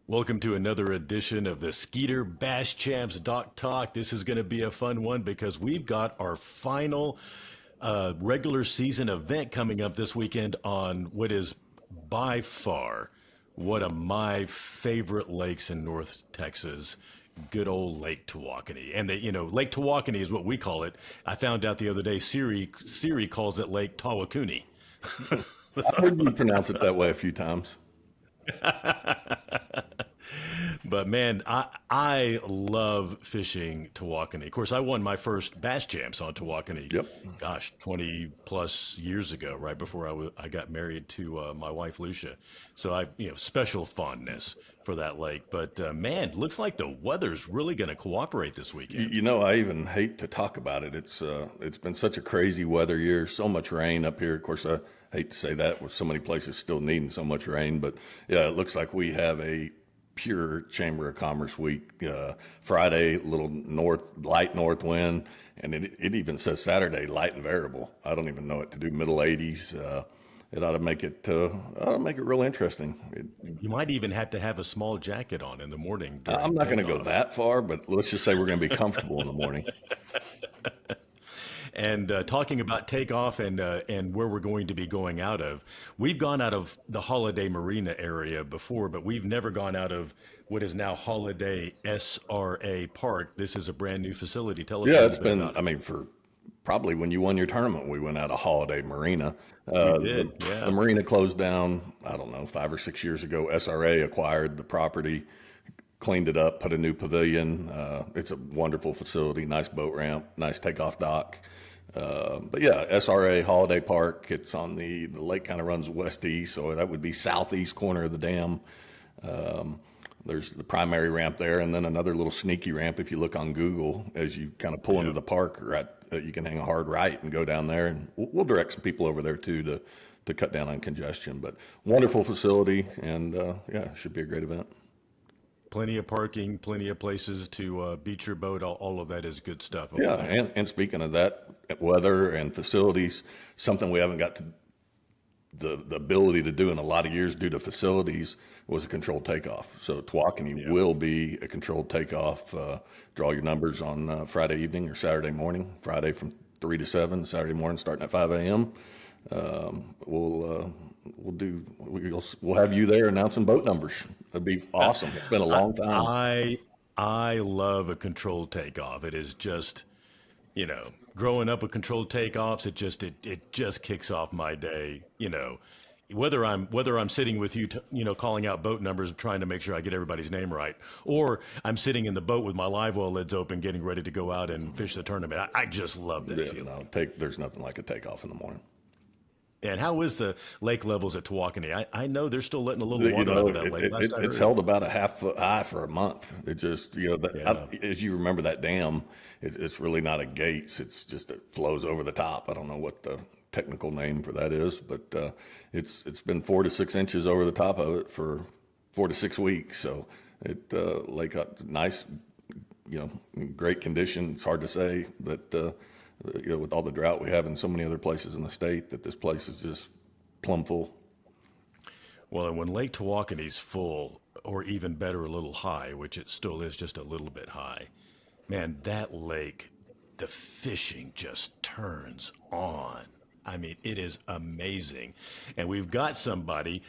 Welcome to another edition of the Skeeter Champs Dock Talk. This is going to be a fun one because we've got our final regular season event coming up this weekend on what is by far one of my favorite lakes in North Texas, good old Lake Tawakoni. And Lake Tawakoni is what we call it. I found out the other day Siri calls it Lake Tawakoni. I heard you pronounce it that way a few times. But man, I love fishing Tawakoni. Of course, I won my first bass champs on Tawakoni. Yep. Gosh, 20 plus years ago, right before I got married to my wife Lucia. So special fondness for that lake. But man, looks like the weather's really going to cooperate this weekend. I even hate to talk about it. It's been such a crazy weather year, so much rain up here. Of course, I hate to say that with so many places still needing so much rain, but yeah, it looks like we have a pure Chamber of Commerce week. Friday, little light north wind, and it even says Saturday light and variable. I don't even know what to do. Middle 80s. It ought to make it real interesting. You might even have to have a small jacket on in the morning. I'm not going to go that far, but let's just say we're going to be comfortable in the morning. And talking about Takeoff and where we're going to be going out of, we've gone out of the Holiday Marina area before, but we've never gone out of what is now Holiday SRA Park. This is a brand new facility. Tell us. Yeah, it's been. I mean, for probably when you won your tournament, we went out of Holiday Marina. We did. Yeah. The marina closed down, I don't know, 5 or 6 years ago. SRA acquired the property, cleaned it up, put a new pavilion. It's a wonderful facility, nice boat ramp, nice takeoff dock. But yeah, SRA Holiday Park, it's on the lake kind of runs west-east, so that would be southeast corner of the dam. There's the primary ramp there, and then another little sneaky ramp if you look on Google as you kind of pull into the park. You can hang a hard right and go down there, and we'll direct some people over there too to cut down on congestion. But wonderful facility, and yeah, it should be a great event. Plenty of parking, plenty of places to beach your boat. All of that is good stuff. Yeah, and speaking of that, weather and facilities, something we haven't got to the ability to do in a lot of years due to facilities was a controlled takeoff. So Tawakoni will be a controlled takeoff. Draw your numbers on Friday evening or Saturday morning. Friday from 3 to 7, Saturday morning starting at 5 a.m. We'll have you there announcing boat numbers. That'd be awesome. It's been a long time. I love a controlled takeoff. It is just, growing up with controlled takeoffs, it just kicks off my day. Whether I'm sitting with you, calling out boat numbers, trying to make sure I get everybody's name right, or I'm sitting in the boat with my live well lids open, getting ready to go out and fish the tournament. I just love that feeling. There's nothing like a takeoff in the morning. And how is the lake levels at Tawakoni? I know they're still letting a little water out of that lake. It's held about a half foot high for a month. It just, as you remember that dam, it's really not a gates. It's just, it flows over the top. I don't know what the technical name for that is, but it's been 4 to 6 inches over the top of it for 4 to 6 weeks. So lake got nice, great condition. It's hard to say that, with all the drought we have in so many other places in the state, that this place is just plumb full. Well, and when Lake Tawakoni's full, or even better, a little high, which it still is just a little bit high, man, that lake, the fishing just turns on. I mean, it is amazing. And we've got somebody,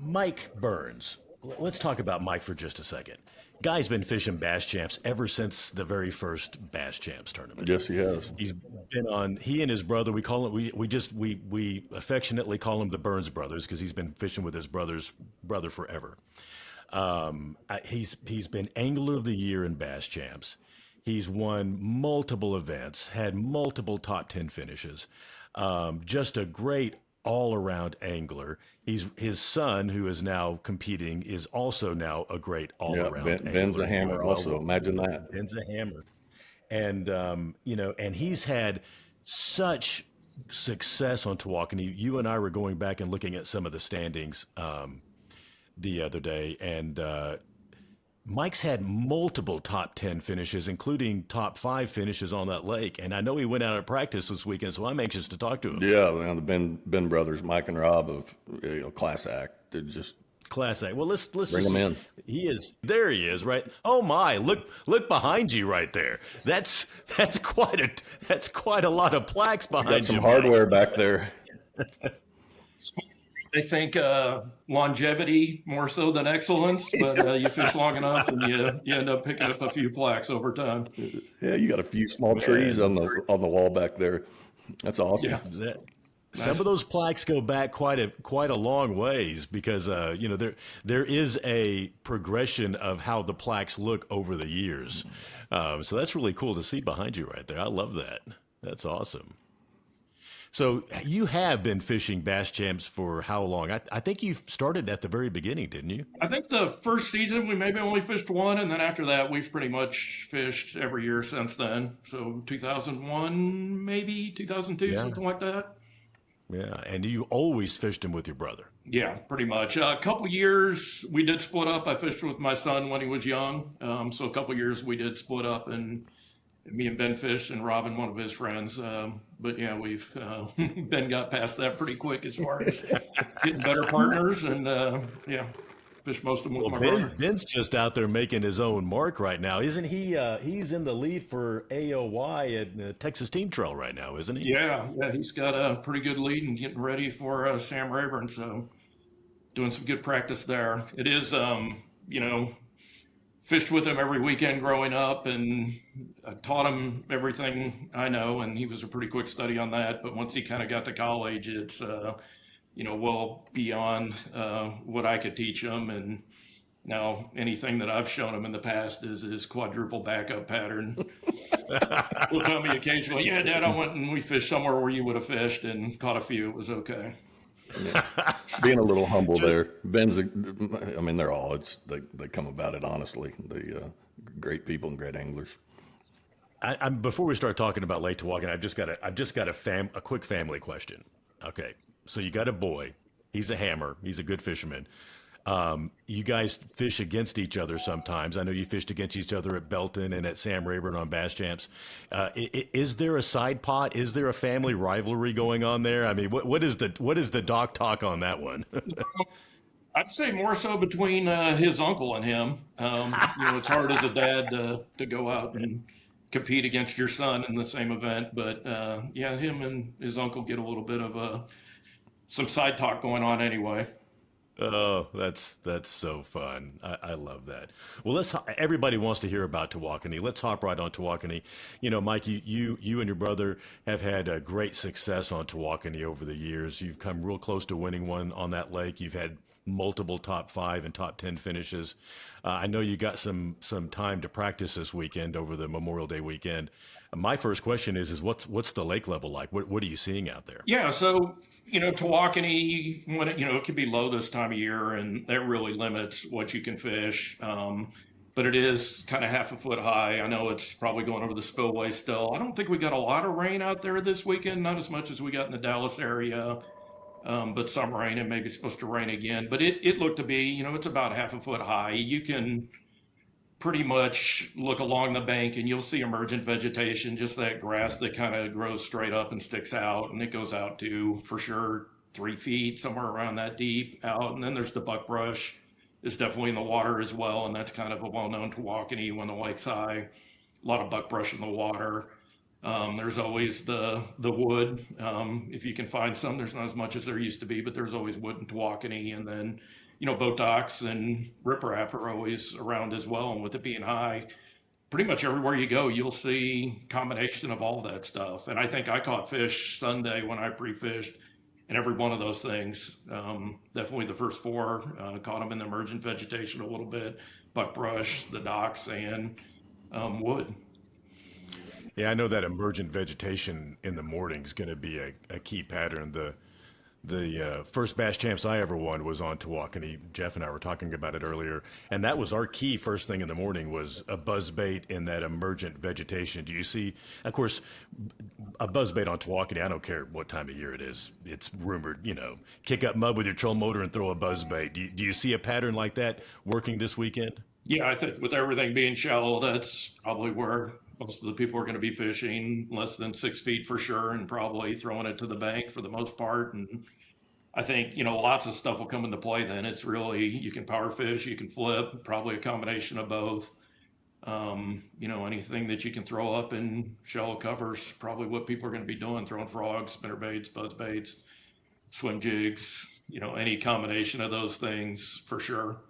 Mike Burns. Let's talk about Mike for just a second. Guy's been fishing bass champs ever since the very first bass champs tournament. Yes, he has. He's been on. He and his brother. We call him. We affectionately call him the Burns brothers because he's been fishing with his brother forever. He's been Angler of the Year in bass champs. He's won multiple events, had multiple top 10 finishes. Just a great all-around angler. His son, who is now competing, is also now a great all-around angler. Ben's a hammer also. Imagine that. Ben's a hammer. And, and he's had such success on Tawakoni. You and I were going back and looking at some of the standings the other day, and Mike's had multiple top 10 finishes, including top 5 finishes on that lake. And I know he went out of practice this weekend, so I'm anxious to talk to him. Yeah, man, the Ben brothers, Mike and Rob, of class act. They're just Class A. Well, let's Bring just him see. in. He is right. Oh my! Look behind you right there. That's quite a lot of plaques Got behind some you, hardware back there. I think longevity more so than excellence, but you fish long enough and you end up picking up a few plaques over time. Yeah, you got a few small trees Man. on the wall back there. That's awesome. Yeah. That, some of those plaques go back quite a long ways because there is a progression of how the plaques look over the years. So that's really cool to see behind you right there. I love that. That's awesome. So you have been fishing Bass Champs for how long? I think you started at the very beginning, didn't you? I think the first season we maybe only fished one, and then after that we've pretty much fished every year since then. So 2001, maybe 2002, Yeah. something like that. Yeah, and you always fished them with your brother. Yeah, pretty much. A couple years we did split up. I fished with my son when he was young. So a couple years we did split up, and me and Ben fished, and Robin, one of his friends. But yeah, we've Ben got past that pretty quick as far as getting better partners, and yeah, fished most of them with my brother. Ben's just out there making his own mark right now, isn't he? He's in the lead for AOY at the Texas Team Trail right now, isn't he? Yeah, he's got a pretty good lead and getting ready for Sam Rayburn. So doing some good practice there. It is, fished with him every weekend growing up, and I taught him everything I know, and he was a pretty quick study on that. But once he kind of got to college, it's well beyond what I could teach him, and now anything that I've shown him in the past is his quadruple backup pattern. He'll tell me occasionally, "Yeah, Dad, I went and we fished somewhere where you would have fished and caught a few. It was okay." Yeah. Being a little humble there. I mean, they're all, they come about it honestly. They great people and great anglers. Before we start talking about Lake Tawakoni, I've just got a quick family question. Okay, so you got a boy. He's a hammer. He's a good fisherman. You guys fish against each other sometimes. I know you fished against each other at Belton and at Sam Rayburn on Bass Champs. Is there a side pot? Is there a family rivalry going on there? I mean, what is the dock talk on that one? I'd say more so between his uncle and him. It's hard as a dad to go out and compete against your son in the same event, but yeah, him and his uncle get a little bit of some side talk going on anyway. Oh, that's so fun. I love that. Well, everybody wants to hear about Tawakoni. Let's hop right on Tawakoni. Mike, you and your brother have had a great success on Tawakoni over the years. You've come real close to winning one on that lake. You've had multiple top 5 and top 10 finishes. I know you got some time to practice this weekend over the Memorial Day weekend. My first question is what's the lake level like? What are you seeing out there? Yeah, so Tawakoni, when it can be low this time of year, and that really limits what you can fish. But it is kind of half a foot high. I know it's probably going over the spillway still. I don't think we got a lot of rain out there this weekend, not as much as we got in the Dallas area, but some rain, and maybe it's supposed to rain again. But it looked to be, it's about half a foot high. You can pretty much look along the bank and you'll see emergent vegetation, just that grass that kind of grows straight up and sticks out, and it goes out to for sure 3 feet, somewhere around that deep out. And then there's the buckbrush is definitely in the water as well, and that's kind of a well-known Tawakoni when the lake's high. A lot of buckbrush in the water. There's always the wood. If you can find some, there's not as much as there used to be, but there's always wood in Tawakoni. And then boat docks and riprap are always around as well. And with it being high, pretty much everywhere you go, you'll see combination of all that stuff. And I think I caught fish Sunday when I pre-fished, and every one of those things. Definitely the first 4 caught them in the emergent vegetation a little bit, buckbrush, the docks, and wood. Yeah, I know that emergent vegetation in the morning is going to be a key pattern. The first Bass Champs I ever won was on Tawakoni. Jeff and I were talking about it earlier, and that was our key first thing in the morning was a buzzbait in that emergent vegetation. Do you see, of course, a buzzbait on Tawakoni, I don't care what time of year it is. It's rumored, kick up mud with your trolling motor and throw a buzzbait. Do you see a pattern like that working this weekend? Yeah, I think with everything being shallow, that's probably where most of the people are going to be fishing, less than 6 feet for sure, and probably throwing it to the bank for the most part. And I think, lots of stuff will come into play then. It's really, you can power fish, you can flip, probably a combination of both. Anything that you can throw up in shallow covers, probably what people are going to be doing, throwing frogs, spinner baits, buzz baits, swim jigs, any combination of those things for sure.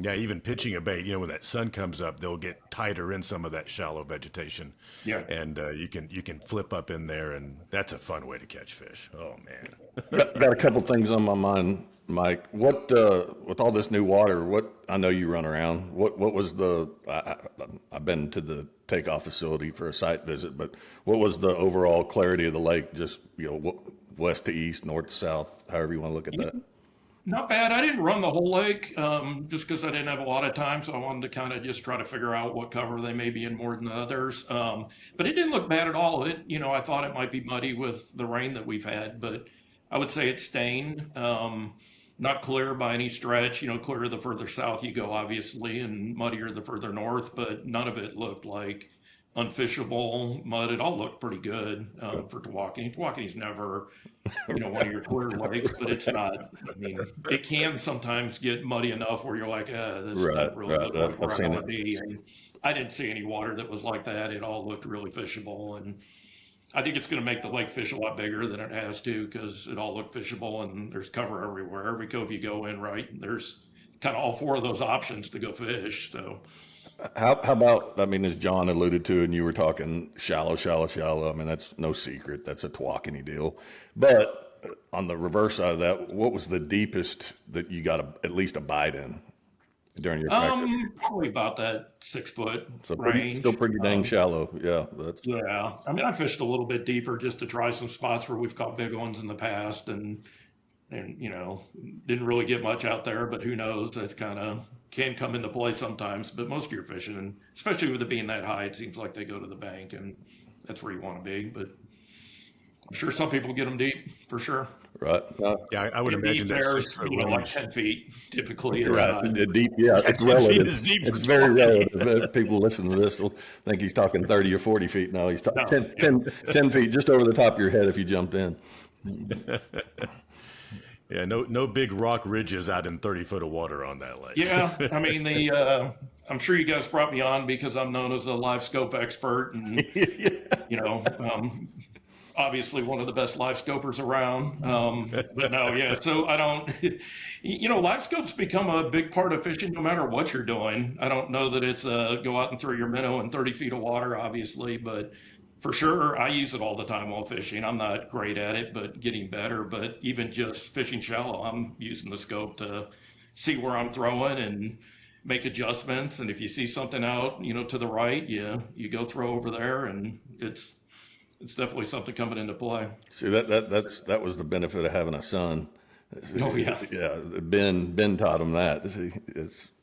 Yeah, even pitching a bait, when that sun comes up, they'll get tighter in some of that shallow vegetation. Yeah. And you can flip up in there, and that's a fun way to catch fish. Oh man. Got a couple things on my mind, Mike. What with all this new water? What I know you run around. What was I've been to the Takeoff facility for a site visit, but what was the overall clarity of the lake? Just west to east, north to south, however you want to look at that. Not bad. I didn't run the whole lake just because I didn't have a lot of time. So I wanted to kind of just try to figure out what cover they may be in more than others. But it didn't look bad at all. I thought it might be muddy with the rain that we've had, but I would say it's stained. Not clear by any stretch. Clearer the further south you go, obviously, and muddier the further north, but none of it looked like unfishable mud. It all looked pretty good for Tawakoni. Tawakoni's never, one of your clear lakes, but it's not. I mean, it can sometimes get muddy enough where you're like, this doesn't really look like where I want to be. And I didn't see any water that was like that. It all looked really fishable, and I think it's going to make the lake fish a lot bigger than it has to because it all looked fishable and there's cover everywhere. Every cove you go in, right, there's kind of all four of those options to go fish. So. How about, as John alluded to, and you were talking shallow. I mean, that's no secret. That's a Tawakoni deal. But on the reverse side of that, what was the deepest that you got at least a bite in during your practice? Probably about that 6 foot range. Still pretty dang shallow. Yeah. Yeah. I fished a little bit deeper just to try some spots where we've caught big ones in the past and didn't really get much out there, but who knows? That's kind of can come into play sometimes, but most of your fishing, and especially with it being that high, it seems like they go to the bank and that's where you want to be, but I'm sure some people get them deep for sure. Right. Yeah, I would imagine that's 6 foot range. Like 10 feet typically. Right. Deep. Yeah. It's relative. It's very relative. People listen to this will think he's talking 30 or 40 feet. No, he's talking 10 feet just over the top of your head if you jumped in. Yeah, no big rock ridges out in 30 foot of water on that lake. Yeah, I'm sure you guys brought me on because I'm known as a live scope expert, and obviously one of the best live scopers around. But no, yeah. So I don't, live scopes become a big part of fishing no matter what you're doing. I don't know that it's go out and throw your minnow in 30 feet of water, obviously, but. For sure, I use it all the time while fishing. I'm not great at it, but getting better. But even just fishing shallow, I'm using the scope to see where I'm throwing and make adjustments. And if you see something out, to the right, you go throw over there, and it's definitely something coming into play. See, that was the benefit of having a son. Oh yeah, yeah. Ben taught him that.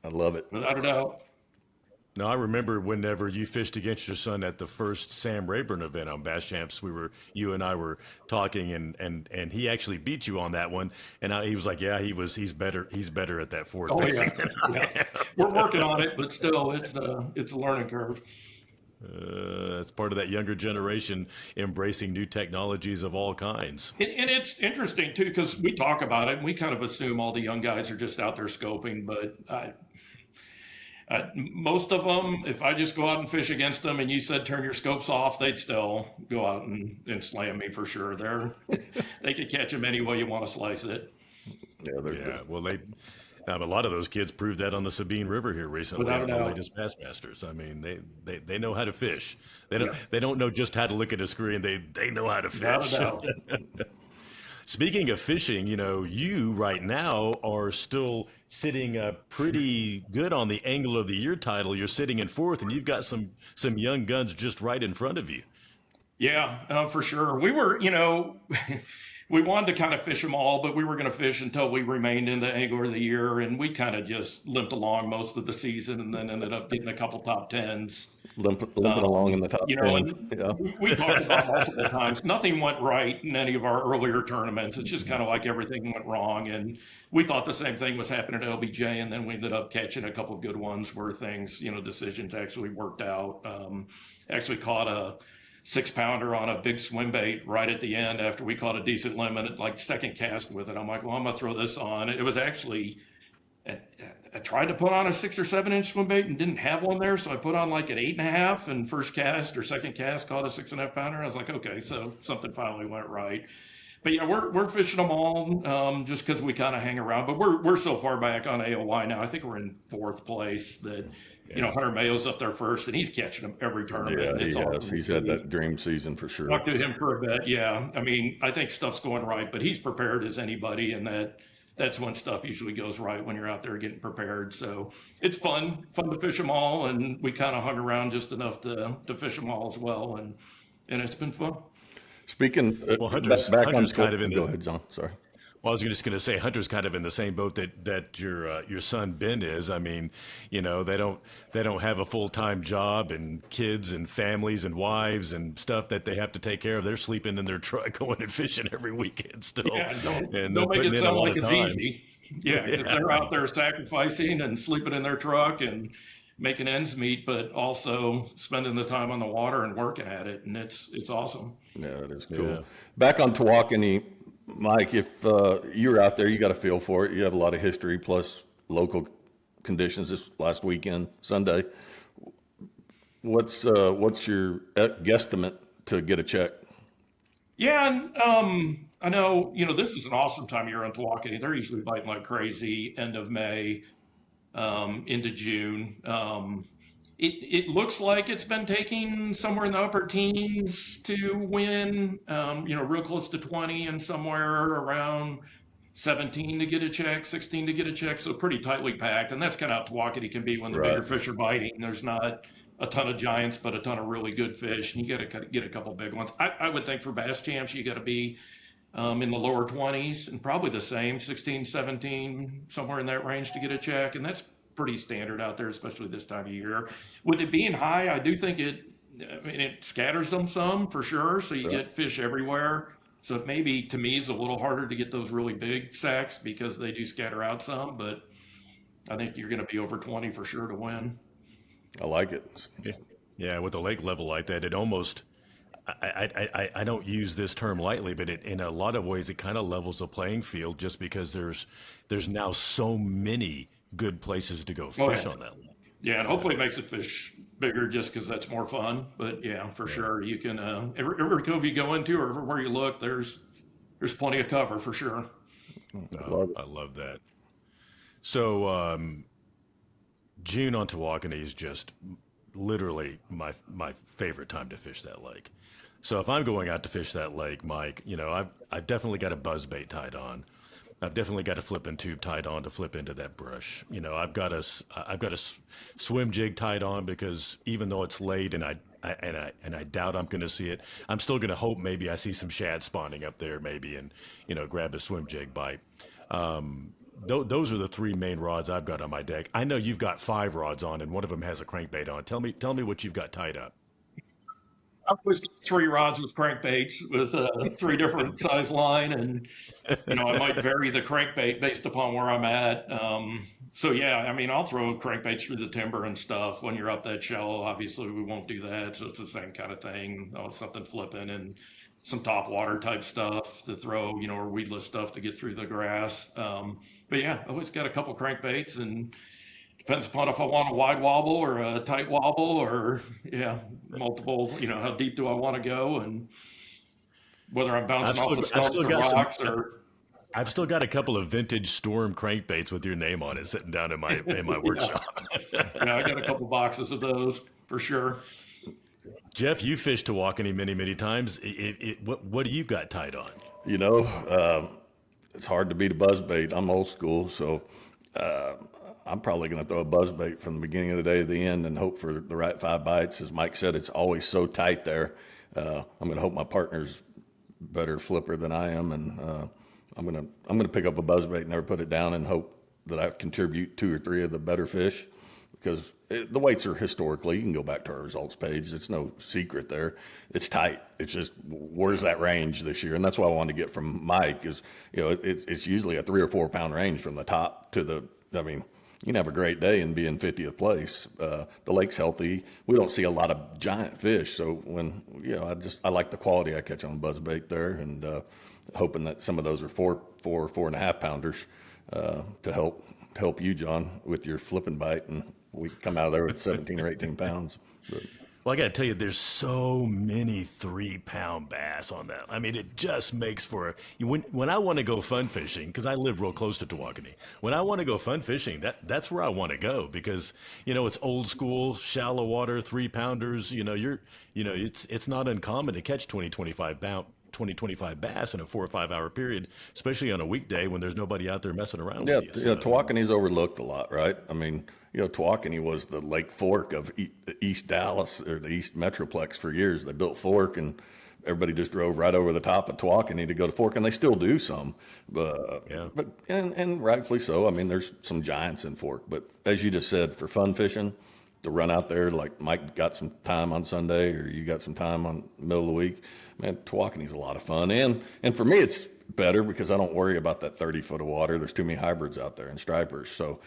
I love it. Without a doubt. No, I remember whenever you fished against your son at the first Sam Rayburn event on basschamps, you and I were talking, and he actually beat you on that one, and he was like, yeah, he's better at that forward facing. Yeah. We're working on it, but still, it's a learning curve. It's part of that younger generation embracing new technologies of all kinds. And it's interesting too, because we talk about it and we kind of assume all the young guys are just out there scoping, but most of them, if I just go out and fish against them and you said turn your scopes off, they'd still go out and slam me for sure. They could catch them any way you want to slice it. Yeah. Well, a lot of those kids proved that on the Sabine River here recently on the latest Bassmasters. I mean, they know how to fish. They don't know just how to look at a screen. They know how to fish. Speaking of fishing, you right now are still sitting pretty good on the Angler of the Year title. You're sitting in fourth, and you've got some young guns just right in front of you. Yeah, for sure. We were, we wanted to kind of fish them all, but we were going to fish until we remained in the Angler of the Year, and we kind of just limped along most of the season and then ended up getting a couple top tens. Limping along in the top 10. We talked about multiple times. Nothing went right in any of our earlier tournaments. It's just kind of like everything went wrong. And we thought the same thing was happening at LBJ. And then we ended up catching a couple of good ones where things, decisions actually worked out. Actually caught a 6-pounder on a big swim bait right at the end after we caught a decent limit, like second cast with it. I'm like, well, I'm gonna throw this on. It was actually, I tried to put on a 6 or 7 inch swim bait and didn't have one there, so I put on like an 8.5, and first cast or second cast caught a 6.5 pounder. I was like, okay, so something finally went right. But yeah, we're fishing them all, just because we kind of hang around. But we're so far back on AOY now. I think we're in fourth place. That Hunter Mayo's up there first, and he's catching them every tournament. Yeah, It's he has. awesome. He's had that dream season for sure. Talked to him for a bit. Yeah, I mean, I think stuff's going right, but he's prepared as anybody, and that's when stuff usually goes right, when you're out there getting prepared. So it's fun to fish them all, and we kind of hung around just enough to fish them all as well, and it's been fun. Speaking, Well, Hunter's kind of in go the. ahead, John. Sorry. Well, I was just going to say Hunter's kind of in the same boat that your son Ben is. I mean, they don't have a full-time job and kids and families and wives and stuff that they have to take care of. They're sleeping in their truck going and fishing every weekend still. Yeah, and don't they're make putting it in a sound lot like of it's time. easy. Yeah, 'cause they're out there sacrificing and sleeping in their truck and making ends meet, but also spending the time on the water and working at it, and it's awesome. Yeah, it is cool. Yeah. Back on Tawakoni, Mike, if you're out there, you got a feel for it. You have a lot of history plus local conditions this last weekend, Sunday. What's your guesstimate to get a check? Yeah, and I know this is an awesome time of year on Tawakoni. They're usually biting like crazy end of May, into June. It looks like it's been taking somewhere in the upper teens to win, real close to 20, and somewhere around 17 to get a check, 16 to get a check. So pretty tightly packed. And that's kind of how Tawakoni can be when the bigger Right. fish are biting. There's not a ton of giants, but a ton of really good fish. And you got to get a couple big ones. I would think for bass champs, you got to be in the lower 20s, and probably the same 16, 17, somewhere in that range to get a check. And that's pretty standard out there, especially this time of year. With it being high, I do think it scatters them some for sure. So you Yeah. get fish everywhere. So it maybe to me is a little harder to get those really big sacks because they do scatter out some, but I think you're going to be over 20 for sure to win. I like it. Yeah, with a lake level like that, it almost. I don't use this term lightly, but in a lot of ways, it kind of levels the playing field just because there's now so many good places to go fish yeah. on that lake. Yeah, and hopefully it makes the fish bigger just because that's more fun. But yeah, for sure, you can every cove you go into or everywhere you look, there's plenty of cover for sure. Love it. I love that. So June on Tawakoni is just literally my favorite time to fish that lake. So if I'm going out to fish that lake, Mike, I've definitely got a buzz bait tied on. I've definitely got a flipping tube tied on to flip into that brush. I've got a swim jig tied on because even though it's late and I doubt I'm going to see it, I'm still going to hope maybe I see some shad spawning up there maybe and grab a swim jig bite. Those are the three main rods I've got on my deck. I know you've got 5 rods on and one of them has a crankbait on. Tell me what you've got tied up. I always get 3 rods with crankbaits with 3 different size line, and I might vary the crankbait based upon where I'm at. So yeah, I mean, I'll throw crankbaits through the timber and stuff when you're up that shallow. Obviously, we won't do that, so it's the same kind of thing. Something flipping and some top water type stuff to throw, or weedless stuff to get through the grass. But yeah, I always got a couple crankbaits, and depends upon if I want a wide wobble or a tight wobble or multiple, how deep do I want to go and whether I'm bouncing off the stumps or rocks or. I've still got a couple of vintage Storm crankbaits with your name on it sitting down in my workshop. Yeah, I got a couple boxes of those for sure. Jeff, you fished Tawakoni many, many times. What do you got tied on? It's hard to beat a buzz bait. I'm old school, so I'm probably going to throw a buzz bait from the beginning of the day to the end and hope for the right 5 bites. As Mike said, it's always so tight there. I'm going to hope my partner's better flipper than I am, and I'm going to pick up a buzz bait, never put it down, and hope that I contribute 2 or 3 of the better fish. Because the weights are historically, you can go back to our results page. It's no secret there. It's tight. It's just, where's that range this year? And that's what I wanted to get from Mike is, it's usually a 3 or 4 pound range from the top to you can have a great day and be in 50th place. The lake's healthy. We don't see a lot of giant fish. So when, I like the quality I catch on buzzbait there, and hoping that some of those are 4.5 pounders to help you, John, with your flipping bite. And we come out of there with 17 or 18 pounds. But, Well, I got to tell you, there's so many 3-pound bass on that. I mean, it just makes for when I want to go fun fishing, because I live real close to Tawakoni. When I want to go fun fishing, that's where I want to go, because it's old school, shallow water, 3-pounders. It's not uncommon to catch 25 bass in a 4 or 5 hour period, especially on a weekday when there's nobody out there messing around with you. So, Tawakoni's overlooked a lot, right? I mean, Tawakoni was the Lake Fork of East Dallas, or the East Metroplex, for years. They built Fork, and everybody just drove right over the top of Tawakoni to go to Fork, and they still do some, but rightfully so. I mean, there's some giants in Fork, but as you just said, for fun fishing, to run out there like Mike got some time on Sunday, or you got some time on middle of the week, man, Tawakoni's a lot of fun. And for me, it's better because I don't worry about that 30 foot of water. There's too many hybrids out there and stripers. So,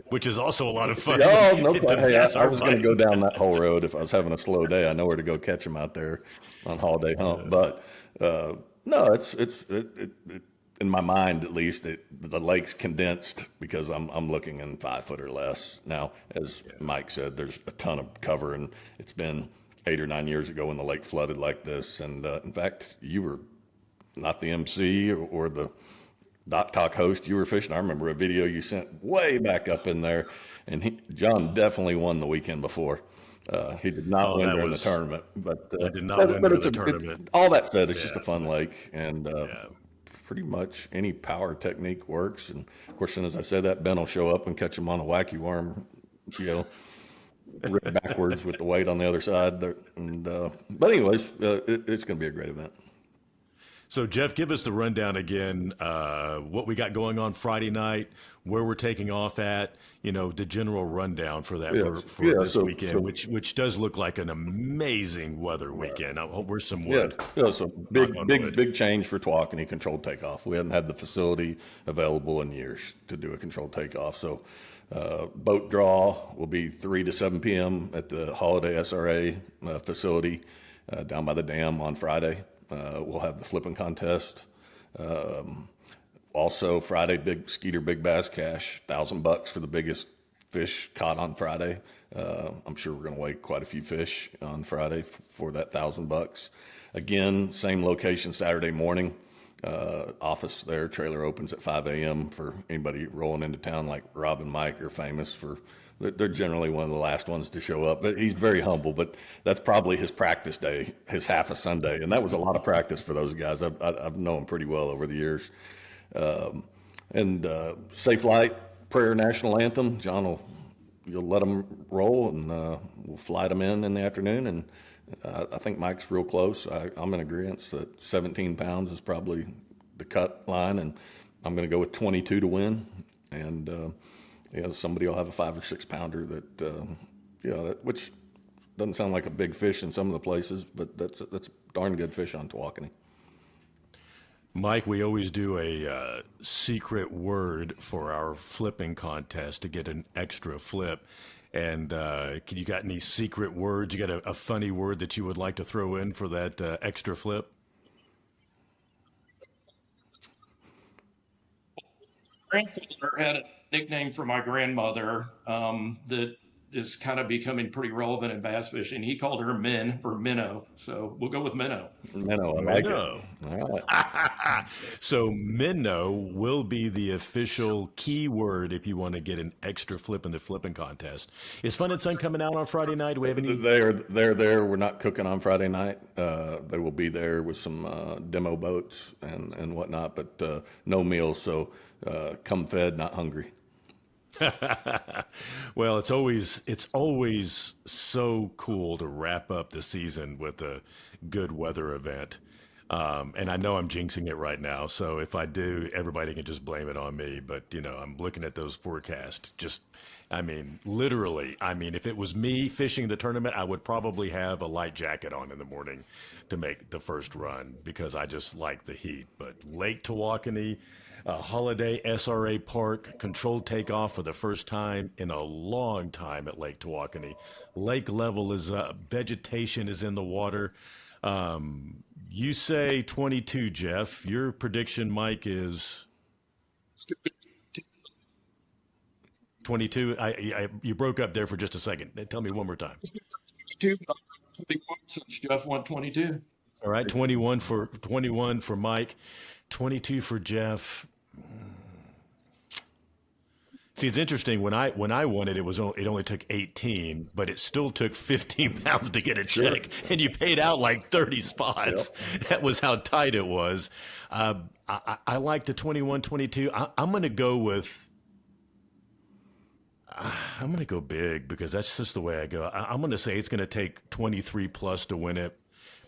which is also a lot of fun. Oh, no problem. Hey, I was going to go down that whole road if I was having a slow day. I know where to go catch them out there on holiday hunt. But no, it's in my mind, at least, the lake's condensed because I'm looking in 5 foot or less. Now, as Mike said, there's a ton of cover, and it's been 8 or 9 years ago when the lake flooded like this. And in fact, you were not the MC or the Dock Talk host. You were fishing. I remember a video you sent way back up in there, and John definitely won the weekend before. He did not win during the tournament, but I did not win during the tournament. All that said, it's just a fun lake, and pretty much any power technique works. And of course, as I said that, Ben will show up and catch him on a wacky worm, rip backwards with the weight on the other side. But anyways, it's going to be a great event. So, Jeff, give us the rundown again, what we got going on Friday night, where we're taking off at, the general rundown for that for this weekend, which does look like an amazing weather weekend. I hope we're some wood. Yeah, so big change for Tawakoni controlled takeoff. We hadn't had the facility available in years to do a controlled takeoff. So boat draw will be 3 to 7 p.m. at the Holiday SRA facility down by the dam on Friday. We'll have the flipping contest. Also Friday, big Skeeter big bass cash, $1,000 for the biggest fish caught on Friday. I'm sure we're going to weigh quite a few fish on Friday for that $1,000. Again, same location Saturday morning. Office there, trailer opens at 5 a.m. for anybody rolling into town. Like Rob and Mike are famous for. They're generally one of the last ones to show up, but he's very humble. But that's probably his practice day, his half a Sunday, and that was a lot of practice for those guys. I've known them pretty well over the years. Safe Light Prayer National Anthem. John you'll let them roll, and we'll flight them in the afternoon. And I think Mike's real close. I'm in agreement that 17 pounds is probably the cut line, and I'm going to go with 22 to win. And somebody will have a 5 or 6 pounder that, which doesn't sound like a big fish in some of the places, but that's darn good fish on Tawakoni. Mike, we always do a secret word for our flipping contest to get an extra flip. And you got any secret words? You got a funny word that you would like to throw in for that extra flip? Grandfather had a nickname for my grandmother that is kind of becoming pretty relevant in bass fishing. He called her Min or Minnow. So we'll go with Minnow. Minnow, I like it. Minnow. All right. So Minnow will be the official keyword if you want to get an extra flip in the flipping contest. Is Fun and Sun coming out on Friday night? Do we have any? They're there. We're not cooking on Friday night. They will be there with some demo boats and whatnot, but no meals. So come fed, not hungry. Well, it's always so cool to wrap up the season with a good weather event. And I know I'm jinxing it right now, so if I do, everybody can just blame it on me. But, I'm looking at those forecasts. Literally, if it was me fishing the tournament, I would probably have a light jacket on in the morning to make the first run because I just like the heat. But Lake Tawakoni, Holiday SRA Park, controlled takeoff for the first time in a long time at Lake Tawakoni. Lake level is up, vegetation is in the water. You say 22, Jeff. Your prediction, Mike, is 22. You broke up there for just a second. Tell me one more time. 22, but I'm 21 since Jeff went 22. All right, 21 for Mike, 22 for Jeff. See, it's interesting. When I won it, it only took 18, but it still took 15 pounds to get a check, and you paid out like 30 spots. Yep. That was how tight it was. I like the 21, 22. I'm going to go with. I'm going to go big because that's just the way I go. I'm going to say it's going to take 23 plus to win it,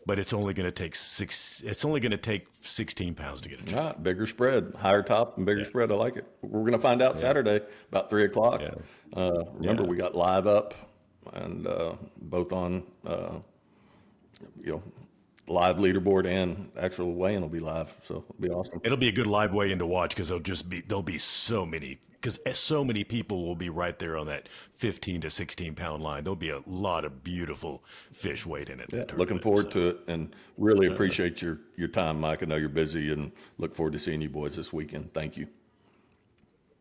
but it's only going to take 16 pounds to get a check. Right, bigger spread, higher top and bigger spread. I like it. We're going to find out Saturday about 3:00. Yeah. Remember, we got live up and both on, live leaderboard and actual weigh-in will be live. So it'll be awesome. It'll be a good live weigh-in to watch because there'll be so many people will be right there on that 15 to 16 pound line. There'll be a lot of beautiful fish weighed in it. Yeah, looking forward to it and really appreciate your time, Mike. I know you're busy and look forward to seeing you boys this weekend. Thank you.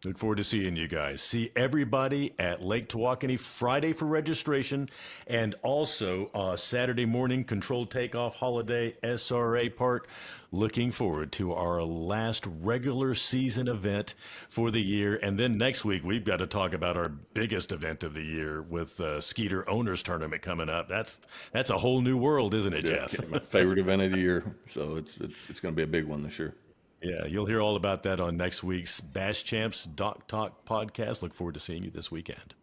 Look forward to seeing you guys. See everybody at Lake Tawakoni Friday for registration, and also Saturday morning, controlled takeoff holiday SRA Park. Looking forward to our last regular season event for the year. And then next week, we've got to talk about our biggest event of the year with Skeeter Owners Tournament coming up. That's a whole new world, isn't it, Jeff? My favorite event of the year. So it's going to be a big one this year. Yeah, you'll hear all about that on next week's Bass Champs Dock Talk podcast. Look forward to seeing you this weekend.